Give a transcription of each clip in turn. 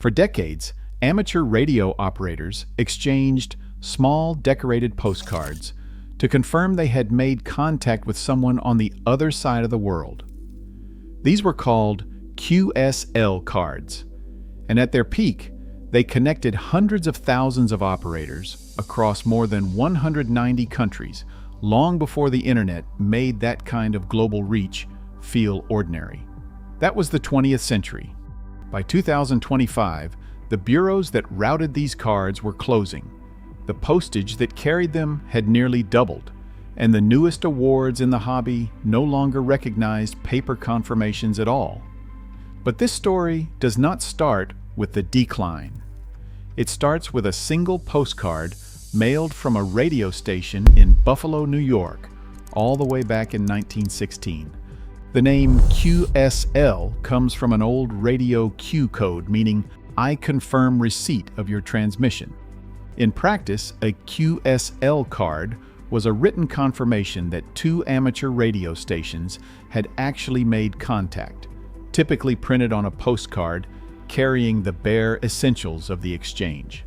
For decades, amateur radio operators exchanged small decorated postcards to confirm they had made contact with someone on the other side of the world. These were called QSL cards, and at their peak, they connected hundreds of thousands of operators across more than 190 countries long before the internet made that kind of global reach feel ordinary. That was the 20th century. By 2025, the bureaus that routed these cards were closing. The postage that carried them had nearly doubled, and the newest awards in the hobby no longer recognized paper confirmations at all. But this story does not start with the decline. It starts with a single postcard mailed from a radio station in Buffalo, New York, all the way back in 1916. The name QSL comes from an old radio Q code, meaning I confirm receipt of your transmission. In practice, a QSL card was a written confirmation that two amateur radio stations had actually made contact, typically printed on a postcard carrying the bare essentials of the exchange.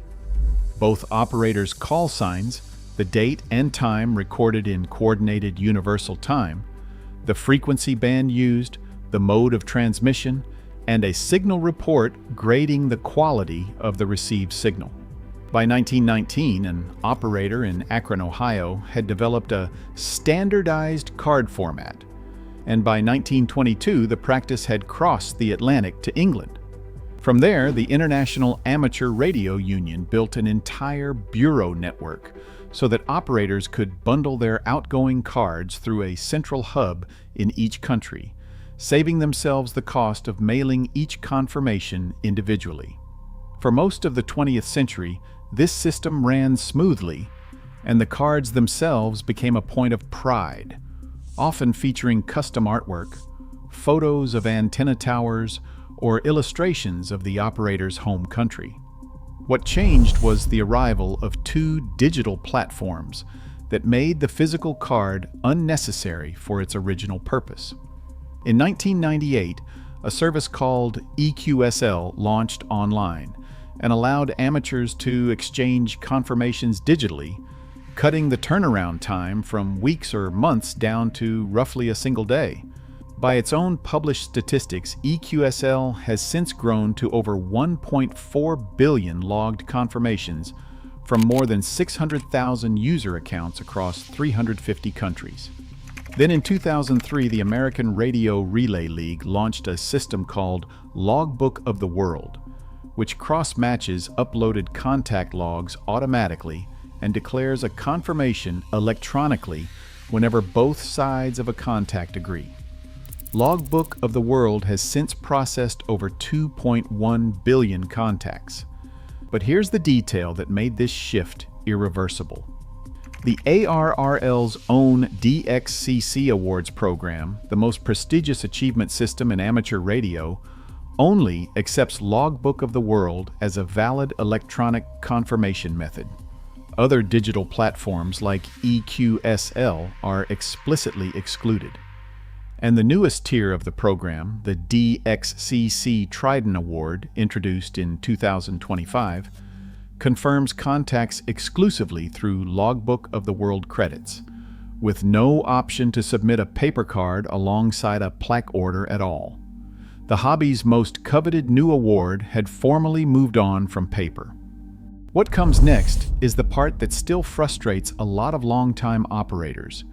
Both operators' call signs, the date and time recorded in coordinated universal time, the frequency band used, the mode of transmission, and a signal report grading the quality of the received signal. By 1919, an operator in Akron, Ohio, had developed a standardized card format, and by 1922, the practice had crossed the Atlantic to England. From there, the International Amateur Radio Union built an entire bureau network so that operators could bundle their outgoing cards through a central hub in each country, saving themselves the cost of mailing each confirmation individually. For most of the 20th century, this system ran smoothly, and the cards themselves became a point of pride, often featuring custom artwork, photos of antenna towers, or illustrations of the operator's home country. What changed was the arrival of two digital platforms that made the physical card unnecessary for its original purpose. In 1998, a service called EQSL launched online and allowed amateurs to exchange confirmations digitally, cutting the turnaround time from weeks or months down to roughly a single day. By its own published statistics, EQSL has since grown to over 1.4 billion logged confirmations from more than 600,000 user accounts across 350 countries. Then in 2003, the American Radio Relay League launched a system called Logbook of the World, which cross-matches uploaded contact logs automatically and declares a confirmation electronically whenever both sides of a contact agree. Logbook of the World has since processed over 2.1 billion contacts. But here's the detail that made this shift irreversible. The ARRL's own DXCC Awards program, the most prestigious achievement system in amateur radio, only accepts Logbook of the World as a valid electronic confirmation method. Other digital platforms like EQSL are explicitly excluded. And the newest tier of the program, the DXCC Trident Award, introduced in 2025, confirms contacts exclusively through Logbook of the World credits, with no option to submit a paper card alongside a plaque order at all. The hobby's most coveted new award had formally moved on from paper. What comes next is the part that still frustrates a lot of longtime operators,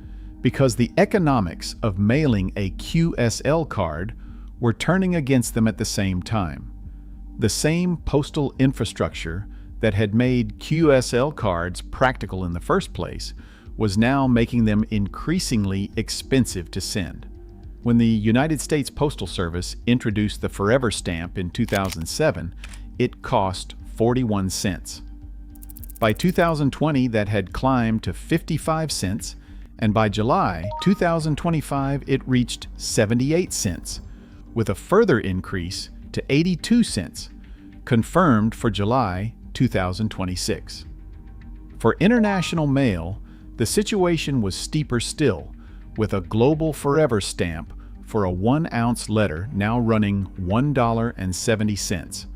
because the economics of mailing a QSL card were turning against them at the same time. The same postal infrastructure that had made QSL cards practical in the first place was now making them increasingly expensive to send. When the United States Postal Service introduced the Forever stamp in 2007, it cost 41 cents. By 2020, that had climbed to 55 cents, and by July 2025, it reached 78 cents, with a further increase to 82 cents, confirmed for July 2026. For international mail, the situation was steeper still, with a global Forever stamp for a 1-ounce letter now running $1.70.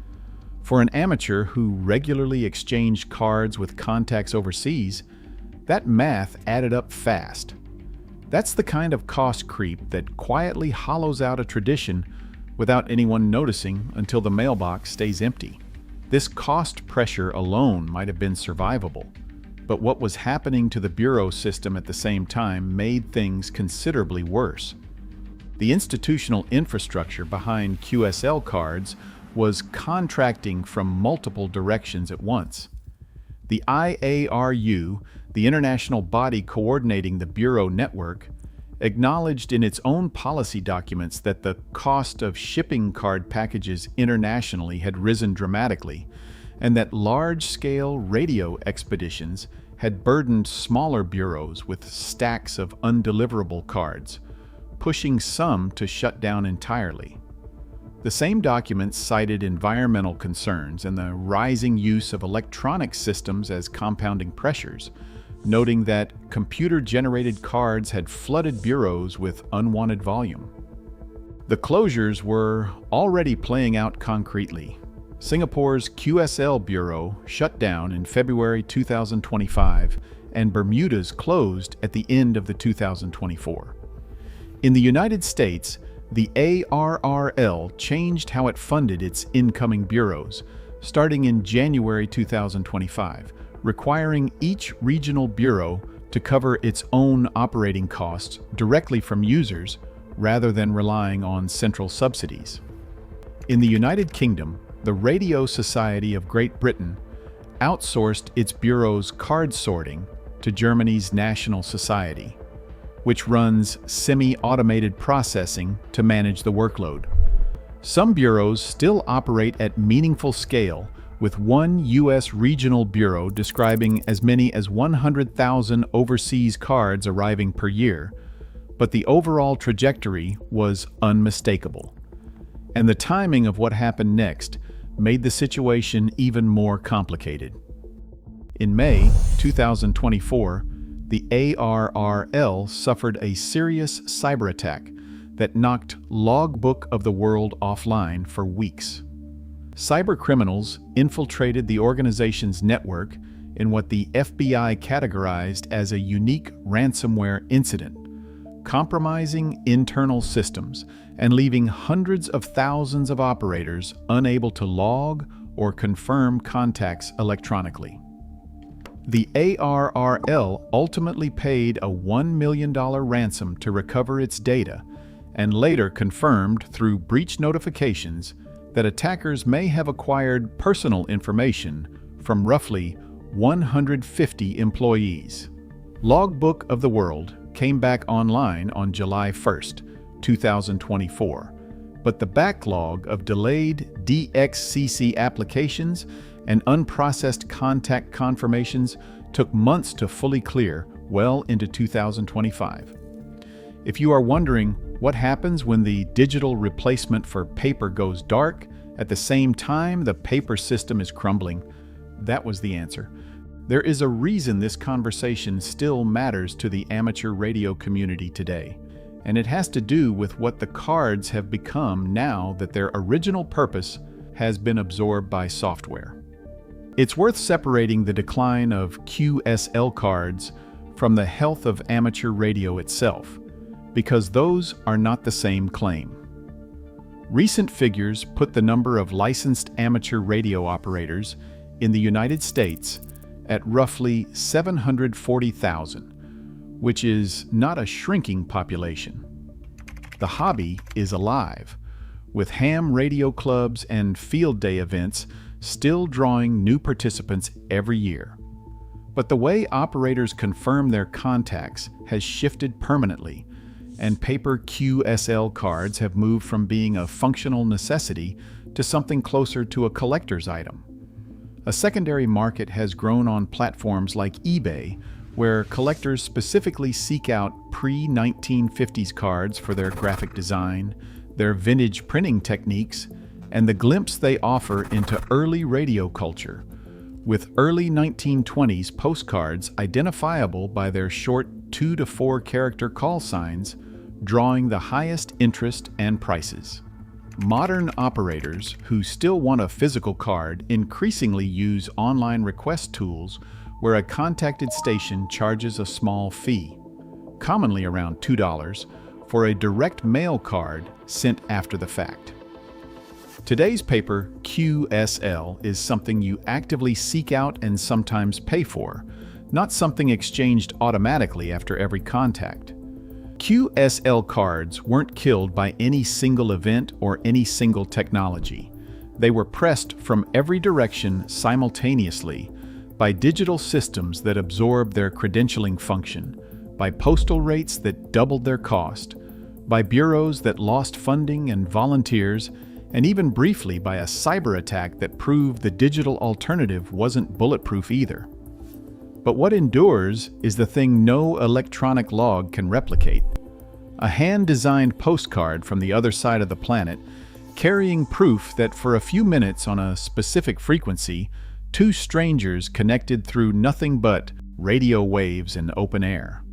For an amateur who regularly exchanged cards with contacts overseas, that math added up fast. That's the kind of cost creep that quietly hollows out a tradition without anyone noticing until the mailbox stays empty. This cost pressure alone might have been survivable, but what was happening to the bureau system at the same time made things considerably worse. The institutional infrastructure behind QSL cards was contracting from multiple directions at once. The IARU, the international body coordinating the bureau network, acknowledged in its own policy documents that the cost of shipping card packages internationally had risen dramatically, and that large-scale radio expeditions had burdened smaller bureaus with stacks of undeliverable cards, pushing some to shut down entirely. The same documents cited environmental concerns and the rising use of electronic systems as compounding pressures, noting that computer-generated cards had flooded bureaus with unwanted volume. The closures were already playing out concretely. Singapore's QSL bureau shut down in February 2025, and Bermuda's closed at the end of the 2024. In the United States, the ARRL changed how it funded its incoming bureaus, starting in January 2025, requiring each regional bureau to cover its own operating costs directly from users rather than relying on central subsidies. In the United Kingdom, the Radio Society of Great Britain outsourced its bureau's card sorting to Germany's National Society, which runs semi-automated processing to manage the workload. Some bureaus still operate at meaningful scale, with one U.S. regional bureau describing as many as 100,000 overseas cards arriving per year, but the overall trajectory was unmistakable. And the timing of what happened next made the situation even more complicated. In May 2024, the ARRL suffered a serious cyber attack that knocked Logbook of the World offline for weeks. Cyber criminals infiltrated the organization's network in what the FBI categorized as a unique ransomware incident, compromising internal systems and leaving hundreds of thousands of operators unable to log or confirm contacts electronically. The ARRL ultimately paid a $1 million ransom to recover its data, and later confirmed through breach notifications that attackers may have acquired personal information from roughly 150 employees. Logbook of the World came back online on July 1st, 2024, but the backlog of delayed DXCC applications and unprocessed contact confirmations took months to fully clear, well into 2025. If you are wondering what happens when the digital replacement for paper goes dark at the same time the paper system is crumbling, that was the answer. There is a reason this conversation still matters to the amateur radio community today, and it has to do with what the cards have become now that their original purpose has been absorbed by software. It's worth separating the decline of QSL cards from the health of amateur radio itself, because those are not the same claim. Recent figures put the number of licensed amateur radio operators in the United States at roughly 740,000, which is not a shrinking population. The hobby is alive, with ham radio clubs and field day events still drawing new participants every year. But the way operators confirm their contacts has shifted permanently, and paper QSL cards have moved from being a functional necessity to something closer to a collector's item. A secondary market has grown on platforms like eBay, where collectors specifically seek out pre-1950s cards for their graphic design, their vintage printing techniques, and the glimpse they offer into early radio culture, with early 1920s postcards identifiable by their short 2 to 4 character call signs, drawing the highest interest and prices. Modern operators who still want a physical card increasingly use online request tools where a contacted station charges a small fee, commonly around $2, for a direct mail card sent after the fact. Today's paper, QSL, is something you actively seek out and sometimes pay for, not something exchanged automatically after every contact. QSL cards weren't killed by any single event or any single technology. They were pressed from every direction simultaneously by digital systems that absorbed their credentialing function, by postal rates that doubled their cost, by bureaus that lost funding and volunteers, and even briefly by a cyber attack that proved the digital alternative wasn't bulletproof either. But what endures is the thing no electronic log can replicate. A hand-designed postcard from the other side of the planet, carrying proof that for a few minutes on a specific frequency, two strangers connected through nothing but radio waves and open air.